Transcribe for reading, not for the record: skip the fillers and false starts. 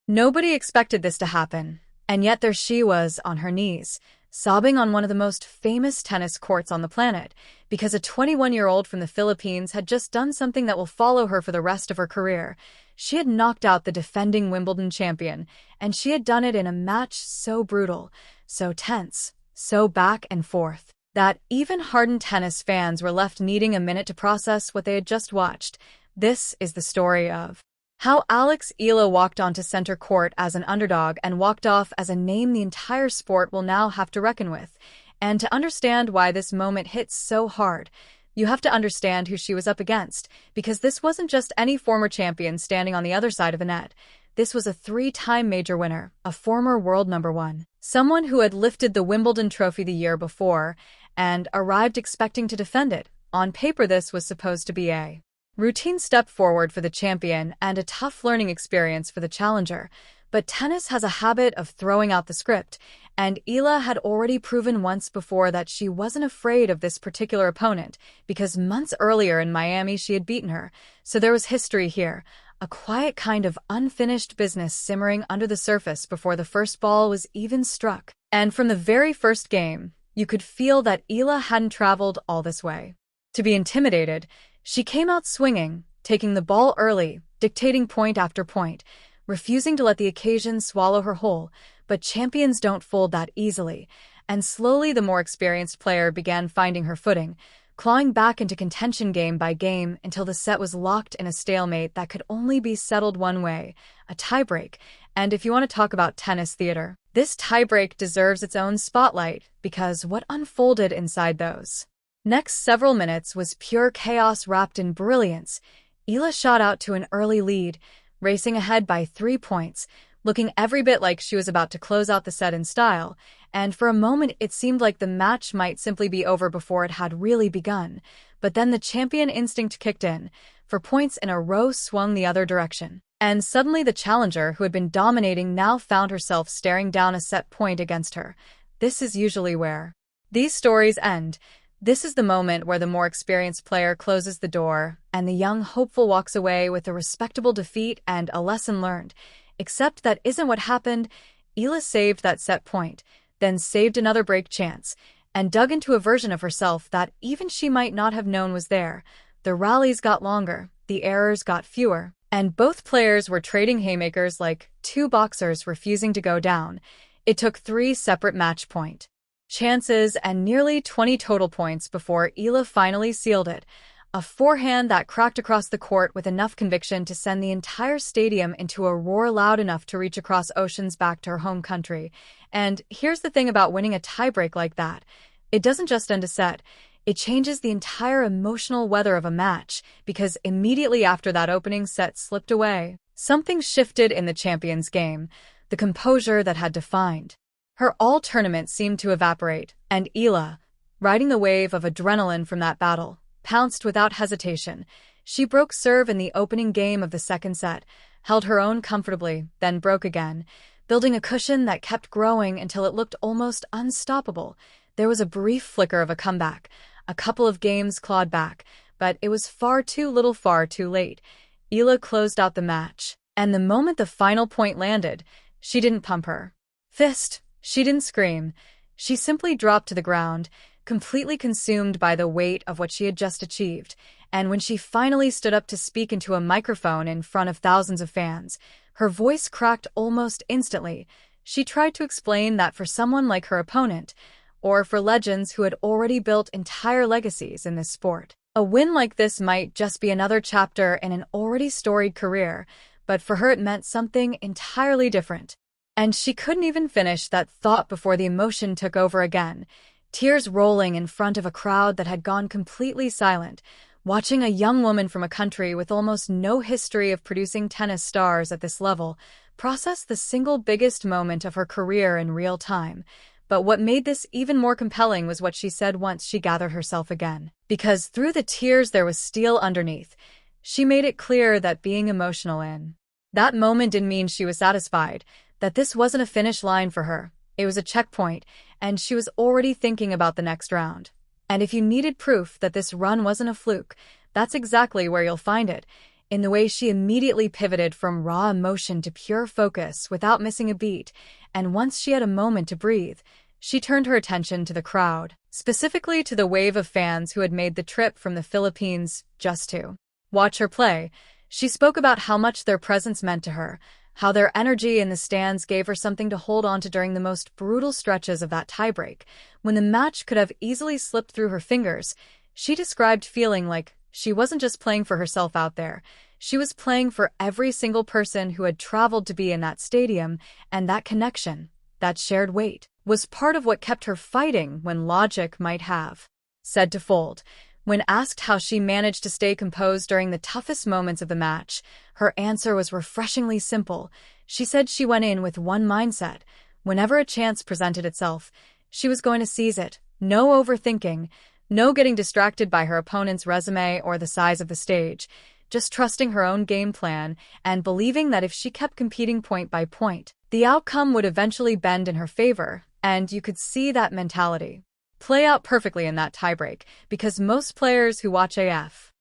Nobody expected this to happen, and yet there she was on her knees, sobbing on one of the most famous tennis courts on the planet, because a 21-year-old from the Philippines had just done something that will follow her for the rest of her career. She had knocked out the defending Wimbledon champion, and she had done it in a match so brutal, so tense, so back and forth, that even hardened tennis fans were left needing a minute to process what they had just watched. This is the story of how Eala walked onto center court as an underdog and walked off as a name the entire sport will now have to reckon with. And to understand why this moment hit so hard, you have to understand who she was up against, because this wasn't just any former champion standing on the other side of the net. This was a three-time major winner, a former world number one, someone who had lifted the Wimbledon trophy the year before and arrived expecting to defend it. On paper, this was supposed to be a routine step forward for the champion and a tough learning experience for the challenger, but tennis has a habit of throwing out the script, and Eala had already proven once before that she wasn't afraid of this particular opponent, because months earlier in Miami she had beaten her. So there was history here, a quiet kind of unfinished business simmering under the surface before the first ball was even struck. And from the very first game, you could feel that Eala hadn't traveled all this way to be intimidated. She came out swinging, taking the ball early, dictating point after point, refusing to let the occasion swallow her whole. But champions don't fold that easily, and slowly the more experienced player began finding her footing, clawing back into contention game by game until the set was locked in a stalemate that could only be settled one way, a tiebreak. And if you want to talk about tennis theater, this tiebreak deserves its own spotlight, because what unfolded inside those next several minutes was pure chaos wrapped in brilliance. Eala shot out to an early lead, racing ahead by 3 points, looking every bit like she was about to close out the set in style, and for a moment it seemed like the match might simply be over before it had really begun. But then the champion instinct kicked in, for points in a row swung the other direction. And suddenly the challenger, who had been dominating, now found herself staring down a set point against her. This is usually where these stories end. This is the moment where the more experienced player closes the door, and the young hopeful walks away with a respectable defeat and a lesson learned. Except that isn't what happened. Eala saved that set point, then saved another break chance, and dug into a version of herself that even she might not have known was there. The rallies got longer, the errors got fewer, and both players were trading haymakers like two boxers refusing to go down. It took 3 separate match point chances and nearly 20 total points before Eala finally sealed it. A forehand that cracked across the court with enough conviction to send the entire stadium into a roar loud enough to reach across oceans back to her home country. And here's the thing about winning a tiebreak like that. It doesn't just end a set. It changes the entire emotional weather of a match, because immediately after that opening set slipped away, something shifted in the champion's game. The composure that had defined her all-tournament seemed to evaporate, and Eala, riding the wave of adrenaline from that battle, pounced without hesitation. She broke serve in the opening game of the second set, held her own comfortably, then broke again, building a cushion that kept growing until it looked almost unstoppable. There was a brief flicker of a comeback, a couple of games clawed back, but it was far too little far too late. Eala closed out the match, and the moment the final point landed, she didn't pump her fist. She didn't scream. She simply dropped to the ground, completely consumed by the weight of what she had just achieved. And when she finally stood up to speak into a microphone in front of thousands of fans, her voice cracked almost instantly. She tried to explain that for someone like her opponent, or for legends who had already built entire legacies in this sport, a win like this might just be another chapter in an already storied career, but for her it meant something entirely different. And she couldn't even finish that thought before the emotion took over again, tears rolling in front of a crowd that had gone completely silent, watching a young woman from a country with almost no history of producing tennis stars at this level process the single biggest moment of her career in real time. But what made this even more compelling was what she said once she gathered herself again. Because through the tears there was steel underneath. She made it clear that being emotional in that moment didn't mean she was satisfied, that this wasn't a finish line for her. It was a checkpoint, and she was already thinking about the next round. And if you needed proof that this run wasn't a fluke, that's exactly where you'll find it. in the way she immediately pivoted from raw emotion to pure focus without missing a beat, and once she had a moment to breathe, she turned her attention to the crowd, specifically to the wave of fans who had made the trip from the Philippines just to watch her play. She spoke about how much their presence meant to her, how their energy in the stands gave her something to hold on to during the most brutal stretches of that tiebreak, when the match could have easily slipped through her fingers. She described feeling like she wasn't just playing for herself out there, she was playing for every single person who had traveled to be in that stadium, and that connection, that shared weight, was part of what kept her fighting when logic might have said to fold. When asked how she managed to stay composed during the toughest moments of the match, her answer was refreshingly simple. She said she went in with one mindset: whenever a chance presented itself, she was going to seize it. No overthinking, no getting distracted by her opponent's resume or the size of the stage, just trusting her own game plan and believing that if she kept competing point by point, the outcome would eventually bend in her favor, and you could see that mentality play out perfectly in that tiebreak, because most players who watch AF